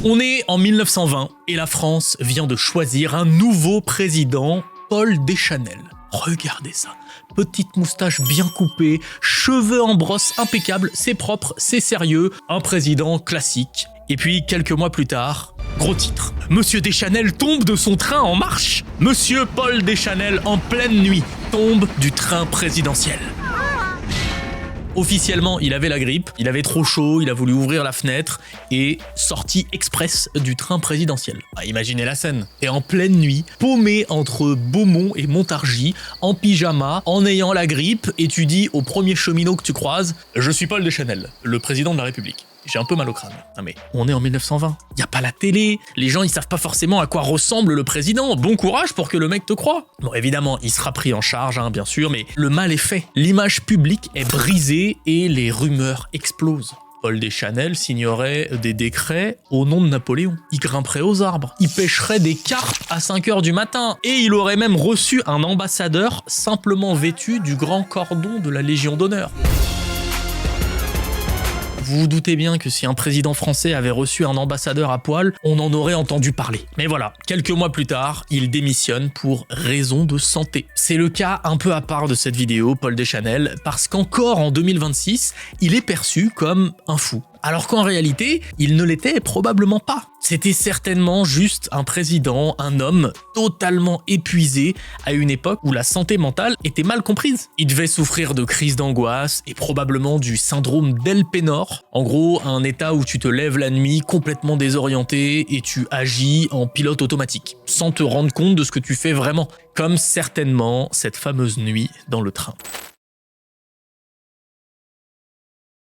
On est en 1920 et la France vient de choisir un nouveau président, Paul Deschanel. Regardez ça, petite moustache bien coupée, cheveux en brosse impeccables, c'est propre, c'est sérieux, un président classique. Et puis quelques mois plus tard, gros titre, Monsieur Deschanel tombe de son train en marche. Monsieur Paul Deschanel en pleine nuit tombe du train présidentiel. Officiellement, il avait la grippe, il avait trop chaud, il a voulu ouvrir la fenêtre et sorti express du train présidentiel. Imaginez la scène. Et en pleine nuit, paumé entre Beaumont et Montargis, en pyjama, en ayant la grippe, et tu dis au premier cheminot que tu croises « Je suis Paul Deschanel, le président de la République ». J'ai un peu mal au crâne. Non mais, on est en 1920. Y a pas la télé. Les gens, ils savent pas forcément à quoi ressemble le président. Bon courage pour que le mec te croie. Bon, évidemment, il sera pris en charge, bien sûr, mais le mal est fait. L'image publique est brisée et les rumeurs explosent. Paul Deschanel signerait des décrets au nom de Napoléon. Il grimperait aux arbres. Il pêcherait des carpes à 5h du matin. Et il aurait même reçu un ambassadeur simplement vêtu du grand cordon de la Légion d'honneur. Vous vous doutez bien que si un président français avait reçu un ambassadeur à poil, on en aurait entendu parler. Mais voilà, quelques mois plus tard, il démissionne pour raison de santé. C'est le cas un peu à part de cette vidéo, Paul Deschanel, parce qu'encore en 2026, il est perçu comme un fou. Alors qu'en réalité, il ne l'était probablement pas. C'était certainement juste un président, un homme totalement épuisé à une époque où la santé mentale était mal comprise. Il devait souffrir de crises d'angoisse et probablement du syndrome d'Elpenor. En gros, un état où tu te lèves la nuit complètement désorienté et tu agis en pilote automatique, sans te rendre compte de ce que tu fais vraiment. Comme certainement cette fameuse nuit dans le train.